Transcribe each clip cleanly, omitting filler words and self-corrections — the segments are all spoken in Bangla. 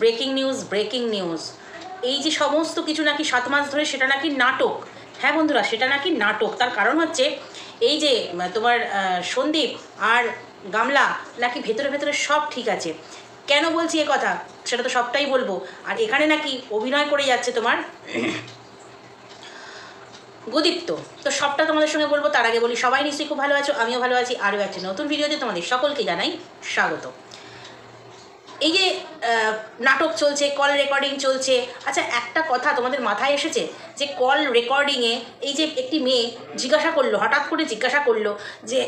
ব্রেকিং নিউজ, এই যে সমস্ত কিছু নাকি 7 মাস ধরে সেটা নাকি নাটক। হ্যাঁ বন্ধুরা, সেটা নাকি নাটক। তার কারণ হচ্ছে এই যে তোমার সন্দীপ আর গামলা নাকি ভেতরে ভেতরে সব ঠিক আছে। কেন বলছি এ কথা সেটা তো সবটাই বলবো। আর এখানে নাকি অভিনয় করে যাচ্ছে তোমার গুদীপ্ত। তো সবটা তোমাদের সঙ্গে বলবো। তার আগে বলি, সবাই নিশ্চয়ই খুব ভালো আছো, আমিও ভালো আছি। আরও একটা নতুন ভিডিওতে তোমাদের সকলকে জানাই স্বাগত। এই যে নাটক চলছে, কল রেকর্ডিং চলছে। আচ্ছা, একটা কথা তোমাদের মাথায় এসেছে যে কল রেকর্ডিংয়ে এই যে একটি মেয়ে জিজ্ঞাসা করলো, হঠাৎ করে জিজ্ঞাসা করলো যে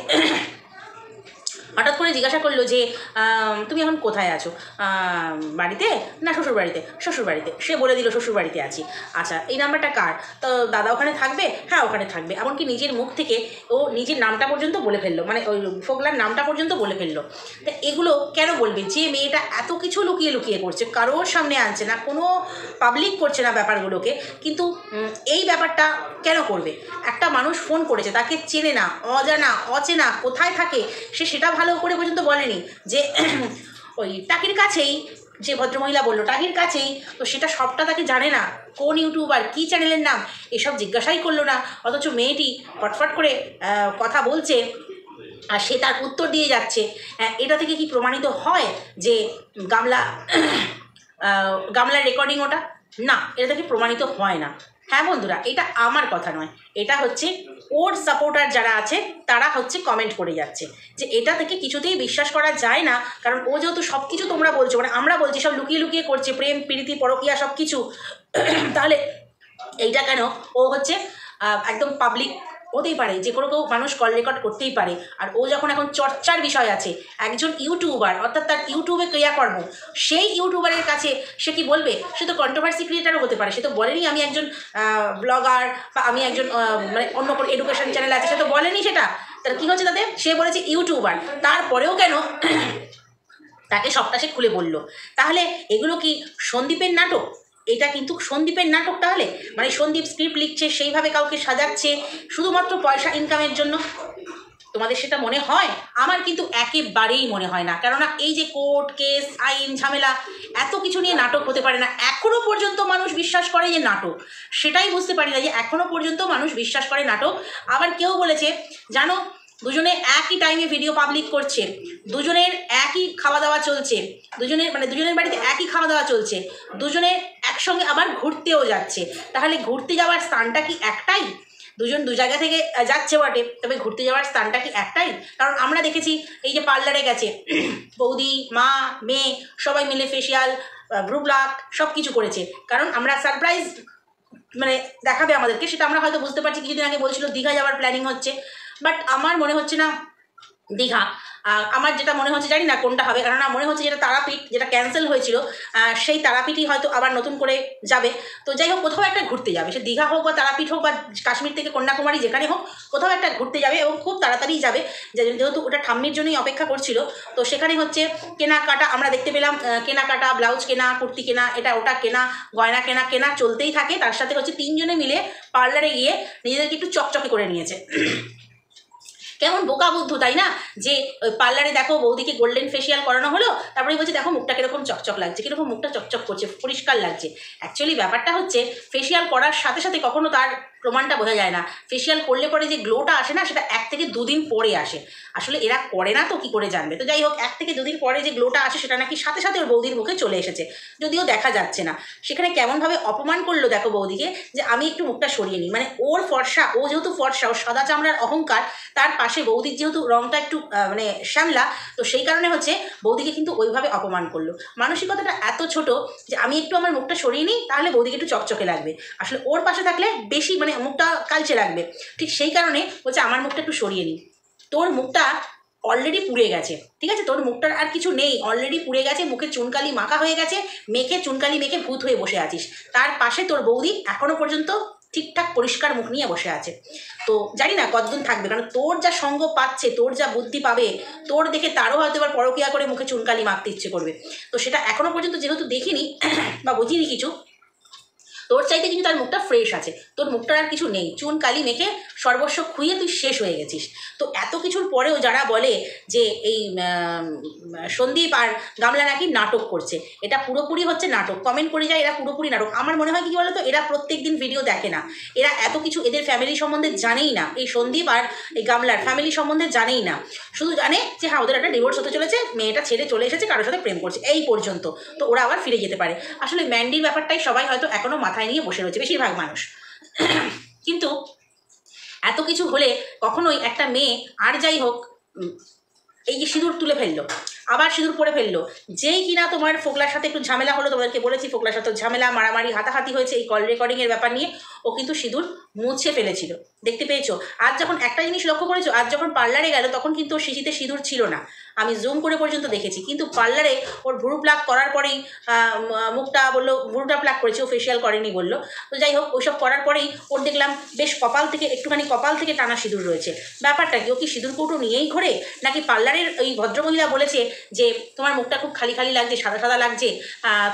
যে তুমি এখন কোথায় আছো, বাড়িতে না শ্বশুর বাড়িতে? শ্বশুর বাড়িতে। সে বলে দিল শ্বশুর বাড়িতে আছি। আচ্ছা, এই নাম্বারটা কার? তো দাদা ওখানে থাকবে? হ্যাঁ ওখানে থাকবে। এমনকি নিজের মুখ থেকে ও নিজের নামটা পর্যন্ত বলে ফেললো, মানে ওই ফোকলার নামটা পর্যন্ত বলে ফেললো। তা এগুলো কেন বলবে? যে মেয়েটা এত কিছু লুকিয়ে লুকিয়ে করছে, কারোর সামনে আনছে না, কোনো পাবলিক করছে না ব্যাপারগুলোকে, কিন্তু এই ব্যাপারটা কেন করবে? একটা মানুষ ফোন করেছে, তাকে চেনে না, অচেনা কোথায় থাকে সে সেটা ভালো করে পর্যন্ত বলেনি, যে ওই টাকির কাছেই, যে ভদ্রমহিলা বললো টাকির কাছেই, তো সেটা সবটা তাকে জানে না, কোন ইউটিউবার কী চ্যানেলের নাম এসব জিজ্ঞাসাই করলো না। অথচ মেয়েটি ফটফট করে কথা বলছে আর সে তার উত্তর দিয়ে যাচ্ছে। এটা থেকে কি প্রমাণিত হয় যে গামলার রেকর্ডিং ওটা? না, এটা থেকে প্রমাণিত হয় না। হ্যাঁ বন্ধুরা, এটা আমার কথা নয়, এটা হচ্ছে ওর সাপোর্টার যারা আছে তারা হচ্ছে কমেন্ট করে যাচ্ছে যে এটা থেকে কিছুতেই বিশ্বাস করা যায় না। কারণ ও যেহেতু সব কিছু তোমরা বলছো, মানে আমরা বলছি সব লুকিয়ে লুকিয়ে করছে, প্রেম প্রীতি পরকীয়া সব কিছু, তাহলে এইটা কেন ও হচ্ছে একদম পাবলিক হতেই পারে? যে কোনো কেউ মানুষ কল রেকর্ড করতেই পারে। আর ও যখন এখন চর্চার বিষয় আছে, একজন ইউটিউবার, অর্থাৎ তার ইউটিউবে ক্রিয়াকর্ম, সেই ইউটিউবারের কাছে সে কি বলবে? সে তো কন্ট্রোভার্সি ক্রিয়েটারও হতে পারে, সে তো বলেনি আমি একজন ব্লগার বা আমি একজন মানে অন্য কোনো এডুকেশন চ্যানেল আছে, সে তো বলেনি সেটা। তাহলে কী হচ্ছে তাদের? সে বলেছে ইউটিউবার, তারপরেও কেন তাকে সবটা সে খুলে বলল? তাহলে এগুলো কি সন্দীপের নাটক? এটা কিন্তু সন্দীপের নাটক। তাহলে মানে সন্দীপ স্ক্রিপ্ট লিখছে, সেইভাবে কাউকে সাজাচ্ছে শুধুমাত্র পয়সা ইনকামের জন্য। তোমাদের সেটা মনে হয়? আমার কিন্তু একেবারেই মনে হয় না। কেননা এই যে কোর্ট কেস, আইন ঝামেলা, এত কিছু নিয়ে নাটক হতে পারে না। এখনও পর্যন্ত মানুষ বিশ্বাস করে যে নাটক, সেটাই বুঝতে পারি না যে এখনও পর্যন্ত মানুষ বিশ্বাস করে নাটক। আবার কেউ বলেছে জানো, দুজনে একই টাইমে ভিডিও পাবলিক করছে, দুজনের একই খাওয়া দাওয়া চলছে, দুজনের বাড়িতে একই খাওয়া দাওয়া চলছে, দুজনে একসঙ্গে আবার ঘুরতেও যাচ্ছে। তাহলে ঘুরতে যাওয়ার স্থানটা কি একটাই? দুজন দু জায়গা থেকে যাচ্ছে বটে, তবে ঘুরতে যাওয়ার স্থানটা কি একটাই? কারণ আমরা দেখেছি এই যে পার্লারে গেছে, বৌদি, মা, মেয়ে সবাই মিলে ফেসিয়াল, ভ্রু প্লাক সব কিছু করেছে। কারণ আমরা সারপ্রাইজ মানে দেখাবে আমাদেরকে, সেটা আমরা হয়তো বুঝতে পারছি। কিছুদিন আগে বলছিল দীঘা যাওয়ার প্ল্যানিং হচ্ছে, বাট আমার মনে হচ্ছে না দীঘা। আমার যেটা মনে হচ্ছে, জানি না কোনটা হবে, কেননা মনে হচ্ছে যেটা তারাপীঠ, যেটা ক্যান্সেল হয়েছিল, সেই তারাপীঠই হয়তো আবার নতুন করে যাবে। তো যাই হোক, কোথাও একটা ঘুরতে যাবে, সে দীঘা হোক বা তারাপীঠ হোক বা কাশ্মীর থেকে কন্যাকুমারী, যেখানে হোক কোথাও একটা ঘুরতে যাবে এবং খুব তাড়াতাড়ি যাবে। যেহেতু ওটা ঠাম্মির জন্যই অপেক্ষা করছিল, তো সেখানে হচ্ছে কেনাকাটা আমরা দেখতে পেলাম, কেনাকাটা, ব্লাউজ কেনা, কুর্তি কেনা, এটা ওটা কেনা, গয়না কেনা চলতেই থাকে। তার সাথে হচ্ছে তিনজনে মিলে পার্লারে গিয়ে নিজেদেরকে একটু চকচকে করে নিয়েছে। কেমন বোকা বুদ্ধু, তাই না? যে ওই পার্লারে দেখো বৌদিকে গোল্ডেন ফেসিয়াল করানো হলো, তারপরে বলছে দেখো মুখটা কীরকম চকচক লাগছে, কীরকম মুখটা চকচক করছে, পরিষ্কার লাগছে। অ্যাকচুয়ালি ব্যাপারটা হচ্ছে ফেসিয়াল করার সাথে সাথে কখনো তার প্রমাণটা বোঝা যায় না। ফেসিয়াল করলে পরে যে গ্লোটা আসে না, সেটা 1 থেকে 2 দিন পরে আসে। আসলে এরা করে না তো কী করে জানবে? তো যাই হোক, 1 থেকে 2 দিন পরে যে গ্লোটা আসে, সেটা নাকি সাথে সাথে ওর বৌদির মুখে চলে এসেছে, যদিও দেখা যাচ্ছে না। সেখানে কেমনভাবে অপমান করলো দেখো বৌদিকে, যে আমি একটু মুখটা সরিয়ে নিই। মানে ওর ফর্সা, ও যেহেতু ফর্সা, ওর সাদা চামড়ার অহংকার, তার পাশে বৌদির যেহেতু রংটা একটু মানে শ্যামলা, তো সেই কারণে হচ্ছে বৌদিকে কিন্তু ওইভাবে অপমান করলো। মানসিকতাটা এত ছোট যে আমি একটু আমার মুখটা সরিয়ে নিই, তাহলে বৌদিকে একটু চকচকে লাগবে। আসলে ওর পাশে থাকলে বেশি মানে মুখটা কালচে লাগবে, ঠিক সেই কারণে বলছে আমার মুখটা একটু সরিয়ে নিই। তোর মুখটা অলরেডি পুড়ে গেছে, ঠিক আছে? তোর মুখটার আর কিছু নেই, অলরেডি পুড়ে গেছে, মুখে চুনকালি মাখা হয়ে গেছে, চুনকালি মেখে ভূত হয়ে বসে আছিস। তার পাশে তোর বৌদি এখনও পর্যন্ত ঠিকঠাক পরিষ্কার মুখ নিয়ে বসে আছে। তো জানি না কতদিন থাকবে, কারণ তোর যা সঙ্গ পাচ্ছে, তোর যা বুদ্ধি পাবে, তোর দেখে তারও হয়তো এবার পরকীয়া করে মুখে চুনকালি মাখতে ইচ্ছে করবে। তো সেটা এখনও পর্যন্ত যেহেতু দেখিনি বা বুঝিনি কিছু, তোর চাইতে কিন্তু তার মুখটা ফ্রেশ আছে, তোর মুখটার আর কিছু নেই, চুন কালি মেখে সর্বস্ব খুইয়ে তুই শেষ হয়ে গেছিস। তো এত কিছুর পরেও যারা বলে যে এই সন্দীপ আর গামলা নাকি নাটক করছে, এটা পুরোপুরি হচ্ছে নাটক। কমেন্ট করে যায় এরা পুরোপুরি নাটক। আমার মনে হয় কি বলতো, এরা প্রত্যেক দিন ভিডিও দেখে না, এরা এত কিছু এদের ফ্যামিলি সম্বন্ধে জানেই না, এই সন্দীপ আর এই গামলার ফ্যামিলি সম্বন্ধে জানেই না। শুধু জানে যে হ্যাঁ ওদের একটা ডিভোর্স হতে চলেছে, মেয়েটা ছেড়ে চলে এসেছে, কারোর সাথে প্রেম করছে, এই পর্যন্ত। তো ওরা আবার ফিরে যেতে পারে। আসলে ম্যান্ডির ব্যাপারটাই সবাই হয়তো এখনো মাথায় নিয়ে বসে রয়েছে বেশিরভাগ মানুষ। কিন্তু এত কিছু হলে কখনোই একটা মেয়ে, আর যাই হোক, এই যে সিঁদুর তুলে ফেললো, আবার সিঁদুর পরে ফেললো, যেই কিনা তোমার ফোকলার সাথে একটু ঝামেলা হলো, তোমাদেরকে বলেছি ফোকলার সাথে ঝামেলা, মারামারি, হাতাহাতি হয়েছে এই কল রেকর্ডিংয়ের ব্যাপার নিয়ে, ও কিন্তু সিঁদুর মুছে ফেলেছিল, দেখতে পেয়েছো। আজ যখন একটা জিনিস লক্ষ্য করেছো, আজ যখন পার্লারে গেল তখন কিন্তু ওর শিশিতে সিঁদুর ছিল না, আমি জুম করে পর্যন্ত দেখেছি। কিন্তু পার্লারে ওর ভুরু প্লাক করার পরেই মুখটা বললো, ভুরুটা প্লাক করেছে, ও ফেশিয়াল করেনি বললো। তো যাই হোক, ওইসব করার পরেই ওর দেখলাম বেশ কপাল থেকে একটুখানি কপাল থেকে টানা সিঁদুর রয়েছে। ব্যাপারটা কি, ও কি সিঁদুর কৌটো নিয়েই ঘোরে, নাকি পার্লারের ওই ভদ্রমহিলা বলেছে যে তোমার মুখটা খুব খালি খালি লাগছে, সাদা সাদা লাগছে,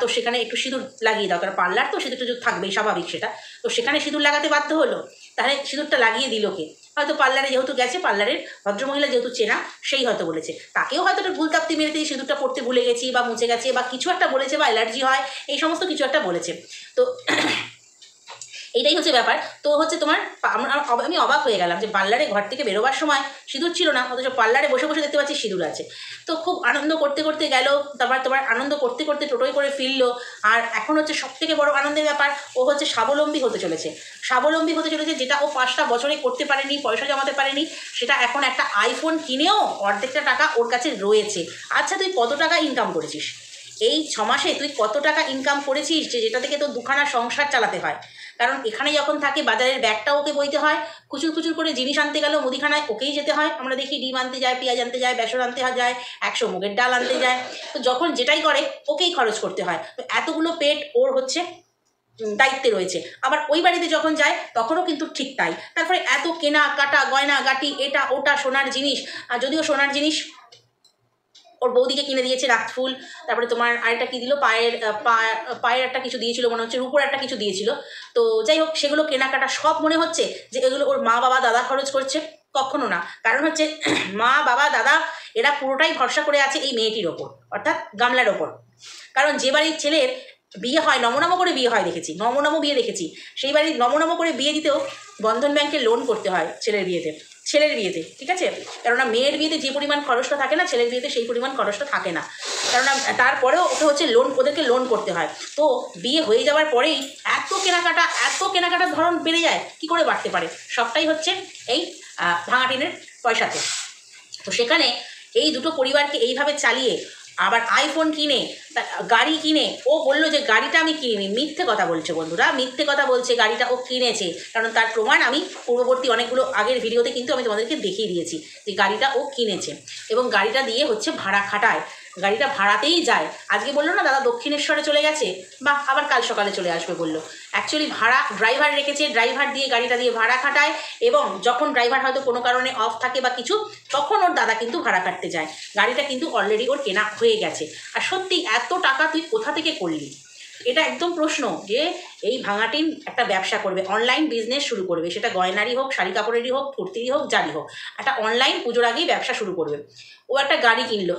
তো সেখানে একটু সিঁদুর লাগিয়ে দাও, কারণ পার্লার তো সিঁদুর টিঁদুর থাকবেই, স্বাভাবিক সেটা। তো সেখানে সিঁদুর লাগাতে বাধ্য হলো, তাহলে সিঁদুরটা লাগিয়ে দিল কে? হয়তো পার্লারে যেহেতু গেছে, পার্লারের ভদ্রমহিলা যেহেতু চেনা, সেই হয়তো বলেছে। তাকেও হয়তো একটা ভুলতাপ্তি মেরেতে সিঁদুরটা পড়তে ভুলে গেছি, বা মুছে গেছে, বা কিছু একটা বলেছে, বা অ্যালার্জি হয়, এই সমস্ত কিছু একটা বলেছে। তো এইটাই হচ্ছে ব্যাপার। তো হচ্ছে তোমার আমি অবাক হয়ে গেলাম যে পার্লারে ঘর থেকে বেরোবার সময় সিঁদুর ছিল না, অথচ পার্লারে বসে বসে দেখতে পাচ্ছি সিঁদুর আছে। তো খুব আনন্দ করতে করতে গেল, তারপর তোমার আনন্দ করতে করতে টোটোয় করে ফিরলো। আর এখন হচ্ছে সব থেকে বড় আনন্দের ব্যাপার, ও হচ্ছে স্বাবলম্বী হতে চলেছে। স্বাবলম্বী হতে চলেছে, যেটা ও 5টা বছরে করতে পারেনি, পয়সা জমাতে পারেনি, সেটা এখন একটা আইফোন কিনেও অর্ধেকটা টাকা ওর কাছে রয়েছে। আচ্ছা, তুই কত টাকা ইনকাম করেছিস এই 6 মাসে? তুই কত টাকা ইনকাম করেছিস যেটা থেকে তোর দুখানা সংসার চালাতে হয়? কারণ এখানে যখন থাকে, বাজারের ব্যাগটাও ওকে বইতে হয়, খুচুর খুচুর করে জিনিস আনতে গেলেও মুদিখানায় ওকেই যেতে হয়। আমরা দেখি ডিম আনতে যায়, পেঁয়াজ আনতে যায়, বেসন আনতে যায়, 100 মুগের ডাল আনতে যায়। তো যখন যেটাই করে ওকেই খরচ করতে হয়। তো এতগুলো পেট ওর হচ্ছে দায়িত্বে রয়েছে। আবার ওই বাড়িতে যখন যায় তখনও কিন্তু ঠিক তাই। তারপরে এত কেনা কাটা, গয়না গাটি, এটা ওটা, সোনার জিনিস, যদিও সোনার জিনিস ওর বৌদিকে কিনে দিয়েছে, রাতফুল, তারপরে তোমার আরেকটা কী দিল, পায়ের একটা কিছু দিয়েছিল মনে হচ্ছে, রূপোর একটা কিছু দিয়েছিল। তো যাই হোক, সেগুলো কেনাকাটা সব মনে হচ্ছে যে এগুলো ওর মা বাবা দাদা খরচ করছে। কখনো না, কারণ হচ্ছে মা বাবা দাদা এরা পুরোটাই ভরসা করে আছে এই মেয়েটির ওপর, অর্থাৎ গামলার ওপর। কারণ যে বাড়ির ছেলের বিয়ে হয়, নমনম করে বিয়ে হয় দেখেছি, নমনম বিয়ে দেখেছি, সেই বাড়ির নমনম করে বিয়ে দিতেও বন্ধন ব্যাংকে লোন করতে হয় ছেলের বিয়েতে, ঠিক আছে? কেননা মেয়ের বিয়েতে যে পরিমাণ খরচটা থাকে না, ছেলের বিয়েতে সেই পরিমাণ খরচটা থাকে না। কেননা তারপরেও ওকে হচ্ছে ওদেরকে লোন করতে হয়। তো বিয়ে হয়ে যাওয়ার পরেই এত কেনাকাটার ধরন বেড়ে যায়, কি করে বাড়তে পারে? সবটাই হচ্ছে এই ভাঙাটিনের পয়সাতে। তো সেখানে এই দুটো পরিবারকে এইভাবে চালিয়ে, আবার আইফোন কিনে, গাড়ি কিনে, ও বললো যে গাড়িটা আমি কিনিনি। মিথ্যে কথা বলছে বন্ধুরা, মিথ্যে কথা বলছে। গাড়িটা ও কিনেছে, কারণ তার প্রমাণ আমি পূর্ববর্তী অনেকগুলো আগের ভিডিওতে কিন্তু আমি তোমাদেরকে দেখিয়ে দিয়েছি যে গাড়িটা ও কিনেছে, এবং গাড়িটা দিয়ে হচ্ছে ভাড়া খাটায়, গাড়িটা ভাড়াতেই যায়। আজকে বললো না দাদা দক্ষিণেশ্বরে চলে গেছে, বা আবার কাল সকালে চলে আসবে বললো। অ্যাকচুয়ালি ভাড়া ড্রাইভার রেখেছে, ড্রাইভার দিয়ে গাড়িটা দিয়ে ভাড়া খাটায়, এবং যখন ড্রাইভার হয়তো কোনো কারণে অফ থাকে বা কিছু, তখন ওর দাদা কিন্তু ভাড়া কাটতে যায়। গাড়িটা কিন্তু অলরেডি ওর কেনা হয়ে গেছে। আর সত্যি এত টাকা তুই কোথা থেকে করলি? এটা একদম প্রশ্ন, যে এই ভাঙাটিন একটা ব্যবসা করবে, অনলাইন বিজনেস শুরু করবে, সেটা গয়নারই হোক, শাড়ি কাপড়েরই হোক, কুর্তিরই হোক, যারই হোক, একটা অনলাইন পুজোর আগেই ব্যবসা শুরু করবে। ও একটা গাড়ি কিনলো,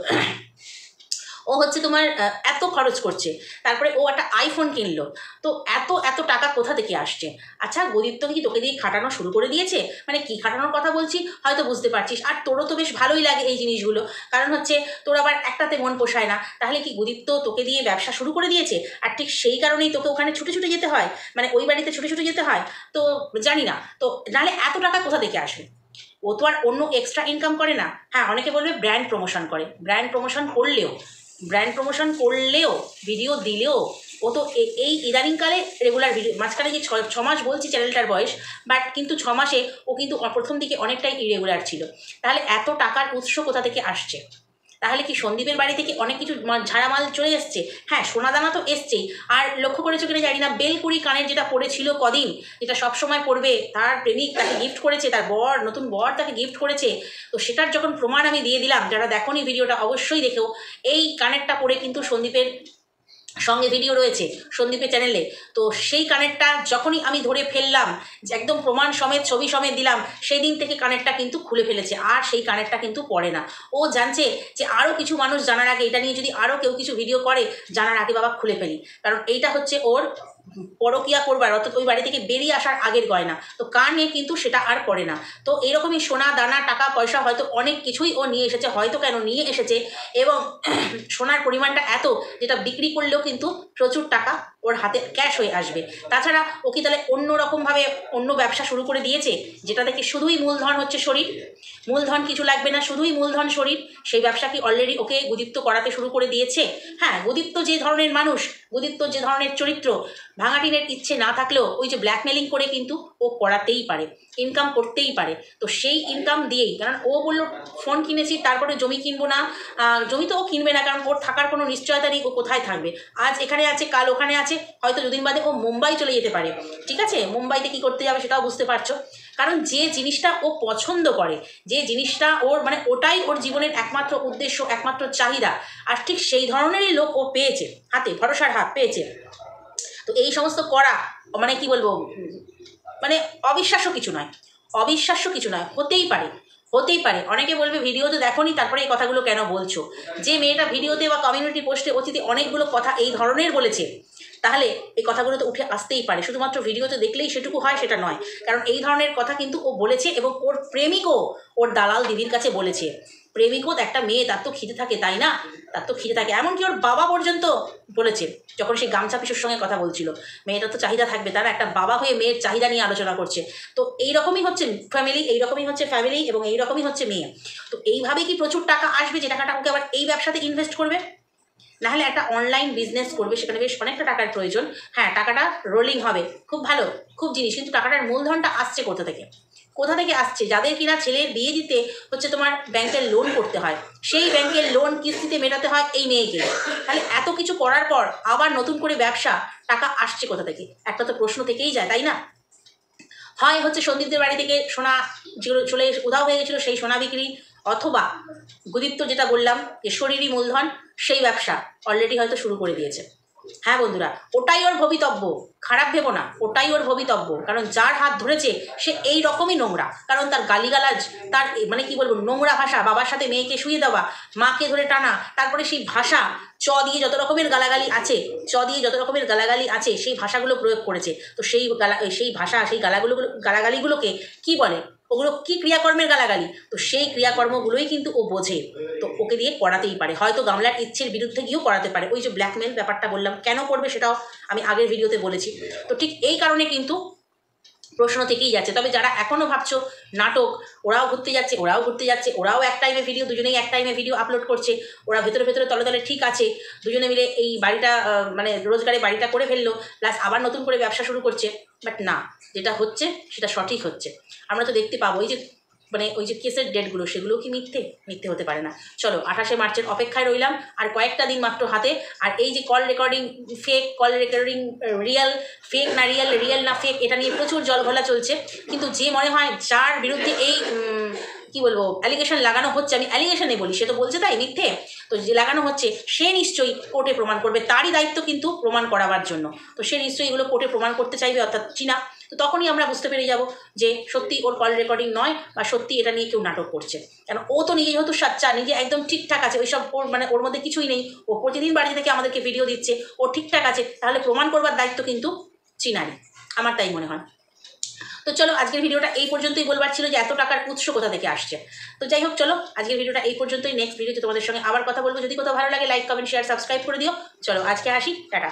ও হচ্ছে তোমার এত খরচ করছে, তারপরে ও একটা আইফোন কিনলো। তো এত টাকা কোথা থেকে আসছে? আচ্ছা, গদিত্ব কি তোকে দিয়ে খাটানো শুরু করে দিয়েছে? মানে কি খাটানোর কথা বলছি হয়তো বুঝতে পারছিস। আর তোরও তো বেশ ভালোই লাগে এই জিনিসগুলো, কারণ হচ্ছে তোর আবার একটাতে মন পোষায় না। তাহলে কি গদিত্ব তোকে দিয়ে ব্যবসা শুরু করে দিয়েছে? আর ঠিক সেই কারণেই তোকে ওখানে ছুটে ছুটে যেতে হয়, মানে ওই বাড়িতে ছুটে ছুটে যেতে হয়। তো জানি না, তো নাহলে এত টাকা কোথা থেকে আসবে? ও তো আর অন্য এক্সট্রা ইনকাম করে না। হ্যাঁ, অনেকে বলবে ব্র্যান্ড প্রমোশন করে, ব্র্যান্ড প্রমোশন করলেও ভিডিও দিলেও ও তো এই ইদানিংকালে রেগুলার ভিডিও, মাঝখানে যে 6 মাস বলছি চ্যানেলটার বয়স, বাট কিন্তু 6 মাসে ও কিন্তু প্রথম দিকে অনেকটাই ইরেগুলার ছিল। তাহলে এত টাকার উৎস কোথা থেকে আসছে? তাহলে কি সন্দীপের বাড়ি থেকে অনেক কিছু ঝাড়ামাল চলে এসছে? হ্যাঁ, সোনাদানা তো এসছেই। আর লক্ষ্য করেছো কিনা জানি না, বেলকুড়ি কানের যেটা পড়েছিল কদিন, যেটা সবসময় পড়বে, তার প্রেমিক তাকে গিফট করেছে, তার নতুন বর তাকে গিফট করেছে। তো সেটার যখন প্রমাণ আমি দিয়ে দিলাম, যারা দেখোনি ভিডিওটা অবশ্যই দেখো, এই কানেরটা পরে কিন্তু সন্দীপের সঙ্গে ভিডিও রয়েছে সন্দীপের চ্যানেলে। তো সেই কানেরটা যখনই আমি ধরে ফেললাম, যে একদম প্রমাণ সমেত ছবি সমেত দিলাম, সেই দিন থেকে কানেরটা কিন্তু খুলে ফেলেছে, আর সেই কানেরটা কিন্তু পড়ে না। ও জানছে যে আরও কিছু মানুষ জানার আগে, এটা নিয়ে যদি আরও কেউ কিছু ভিডিও করে, জানার আগে বাবা খুলে ফেলি, কারণ এইটা হচ্ছে ওর পরকিয়া করবার, অর্থাৎ ওই বাড়ি থেকে বেরিয়ে আসার আগের গয়না। তো কানে কিন্তু সেটা আর পড়ে না। তো এরকমই সোনা দানা টাকা পয়সা হয়তো অনেক কিছুই ও নিয়ে এসেছে, হয়তো কেন নিয়ে এসেছে, এবং সোনার পরিমাণটা এত যেটা বিক্রি করলেও কিন্তু প্রচুর টাকা ওর হাতে ক্যাশ হয়ে আসবে। তাছাড়া ও কি তাহলে অন্য রকমভাবে অন্য ব্যবসা শুরু করে দিয়েছে, যেটা থেকে শুধুই মূলধন হচ্ছে শরীর, মূলধন কিছু লাগবে না, শুধুই মূলধন শরীর? সেই ব্যবসা কি অলরেডি ওকে গুদীপ্ত করাতে শুরু করে দিয়েছে? হ্যাঁ, গুদীপ্ত যে ধরনের মানুষ, গুদীপ্ত যে ধরনের চরিত্র, ভাঙাটিনের ইচ্ছে না থাকলেও ওই যে ব্ল্যাকমেলিং করে কিন্তু ও করাতেই পারে, ইনকাম করতেই পারে। তো সেই ইনকাম দিয়েই, কারণ ও বললো ফোন কিনেছি তারপরে জমি কিনবো না, জমি তো ও কিনবে না, কারণ ওর থাকার কোনো নিশ্চয়তা নেই ও কোথায় থাকবে। আজ এখানে আছে, কাল ওখানে আছে, হয়তো দুদিন বাদে ও মুম্বাই চলে যেতে পারে। ঠিক আছে, মুম্বাইতে কি করতে যাবে সেটাও বুঝতে পারছো। কারণ যে জিনিসটা ও পছন্দ করে, যে জিনিসটা ওর মানে ওটাই ওর জীবনের একমাত্র উদ্দেশ্য, একমাত্র চাহিদা, আর ঠিক সেই ধরনেরই লোক ও পেয়েছে, হাতে ভরসার হাত পেয়েছে। তো এই সমস্ত করা মানে কি বলবো, মানে অবিশ্বাস্য কিছু নয়, অবিশ্বাস্য কিছু নয়, হতেই পারে, হতেই পারে। অনেকে বলবে ভিডিওতে দেখোনি তারপরে এই কথাগুলো কেন বলছো? যে মেয়েটা ভিডিওতে বা কমিউনিটি পোস্টে অতীতে অনেকগুলো কথা এই ধরনের বলেছে, তাহলে এই কথাগুলো তো উঠে আসতেই পারে। শুধুমাত্র ভিডিওতে দেখলেই সেটুকু হয় সেটা নয়, কারণ এই ধরনের কথা কিন্তু ও বলেছে, এবং ওর প্রেমিকও ওর দালাল দিদির কাছে বলেছে। প্রেমিকও একটা মেয়ে, তার তো খিদে থাকে, তাই না? তার তো খিদে থাকে, এমনকি ওর বাবা পর্যন্ত বলেছে, যখন সেই গামছা পিসুর সঙ্গে কথা বলছিল, মেয়েটার তো চাহিদা থাকবে, তারা একটা বাবা হয়ে মেয়ের চাহিদা নিয়ে আলোচনা করছে। তো এইরকমই হচ্ছে ফ্যামিলি, এইরকমই হচ্ছে ফ্যামিলি, এবং এইরকমই হচ্ছে মেয়ে। তো এইভাবেই কি প্রচুর টাকা আসবে, যে টাকাটা ওকে আবার এই ব্যবসাতে ইনভেস্ট করবে? নাহলে একটা অনলাইন বিজনেস করবে, সেখানে বেশ অনেকটা টাকার প্রয়োজন। হ্যাঁ, টাকাটা রোলিং হবে, খুব ভালো, খুব জিনিস, কিন্তু টাকাটার মূলধনটা আসছে কোথা থেকে? কোথা থেকে আসছে? যাদের কিনা ছেলের বিয়ে দিতে হচ্ছে তোমার ব্যাংকের লোন করতে হয়, সেই ব্যাংকের লোন কিস্তিতে মেটাতে হয় এই মেয়েকে। তাহলে এত কিছু করার পর আবার নতুন করে ব্যবসা, টাকা আসছে কোথা থেকে? একটা তো প্রশ্ন থেকেই যায়, তাই না? হয় হচ্ছে সন্দীপদের বাড়ি থেকে সোনা যেগুলো চলে উধাও হয়ে গেছিলো সেই সোনা বিক্রি, অথবা গুদীপ্ত যেটা বললাম যে শরীরী মূলধন, সেই ব্যবসা অলরেডি হয়তো শুরু করে দিয়েছে। হ্যাঁ বন্ধুরা, ওটাই ওর ভবিতব্য, খারাপ ভেবো না, ওটাই ওর ভবিতব্য। কারণ যার হাত ধরেছে সে এই রকমই নোংরা, কারণ তার গালিগালাজ, তার মানে কি বলবো, নোংরা ভাষা, বাবার সাথে মেয়েকে শুয়ে দেওয়া, মাকে ধরে টানা, তারপরে সেই ভাষা, দিয়ে যত রকমের গালাগালি আছে, দিয়ে যত রকমের গালাগালি আছে, সেই ভাষাগুলো প্রয়োগ করেছে। তো সেই ভাষা, সেই গালাগালিগুলোকে কি বলে, ওগুলো কি ক্রিয়াকর্মের গালাগালি? তো সেই ক্রিয়াকর্মগুলোই কিন্তু ও বোঝে। তো ওকে দিয়ে করাতেই পারে, হয়তো গামলার ইচ্ছের বিরুদ্ধে গিয়েও করাতে পারে। ওই যে ব্ল্যাকমেল ব্যাপারটা বললাম, কেন করবে সেটাও আমি আগের ভিডিওতে বলেছি। তো ঠিক এই কারণে কিন্তু প্রশ্ন থেকেই যাচ্ছে। তবে যারা এখনও ভাবছো নাটক, ওরাও ঘুরতে যাচ্ছে, ওরাও ঘুরতে যাচ্ছে, ওরাও এক টাইমে ভিডিও, দুজনেই এক টাইমে ভিডিও আপলোড করছে, ওরা ভেতরে ভেতরে তলে তলে ঠিক আছে, দুজনে মিলে এই বাড়িটা মানে রোজগারে বাড়িটা করে ফেললো, প্লাস আবার নতুন করে ব্যবসা শুরু করছে। বাট না, যেটা হচ্ছে সেটা সঠিক হচ্ছে। আমরা তো দেখতে পাবো, এই যে মানে ওই যে কেসের ডেটগুলো, সেগুলোও কি মিথ্যে? মিথ্যে হতে পারে না। চলো 28শে মার্চের অপেক্ষায় রইলাম, আর কয়েকটা দিন মাত্র হাতে। আর এই যে call recording fake, call recording real, fake না রিয়েল, রিয়েল না ফেক, এটা নিয়ে প্রচুর জলঘোলা চলছে। কিন্তু যে মনে হয় যার বিরুদ্ধে এই কি বলবো অ্যালিগেশন লাগানো হচ্ছে, আমি অ্যালিগেশনে বলি, সে তো বলছে তাই মিথ্যে, তো যে লাগানো হচ্ছে সে নিশ্চয়ই কোর্টে প্রমাণ করবে, তারই দায়িত্ব কিন্তু প্রমাণ করাবার জন্য। তো সে নিশ্চয়ই এগুলো কোর্টে প্রমাণ করতে চাইবে, অর্থাৎ চীনা। তো তখনই আমরা বুঝতে পেরে যাব যে সত্যি ওর কল রেকর্ডিং নয়, বা সত্যি এটা নিয়ে কেউ নাটক করছে। কেন ও তো নিজে যেহেতু সাচ্চা, নিজে একদম ঠিকঠাক আছে, ওইসব ওর মানে ওর মধ্যে কিছুই নেই, ও প্রতিদিন বাড়ি থেকে আমাদেরকে ভিডিও দিচ্ছে, ও ঠিকঠাক আছে, তাহলে প্রমাণ করবার দায়িত্ব কিন্তু চীনারই, আমার তাই মনে হয়। তো চলো আজকের ভিডিওটা এই পর্যন্তই। বলবার ছিল যে এত টাকার উৎস কোথা থেকে আসছে। তো যাই হোক, চলো আজকের ভিডিওটা এই পর্যন্তই। নেক্সট ভিডিওতে তোমাদের সঙ্গে আবার কথা বলবো। যদি কোথাও ভালো লাগে লাইক, কমেন্ট, শেয়ার, সাবস্ক্রাইব করে দিও। চলো আজকে আসি, টাটা।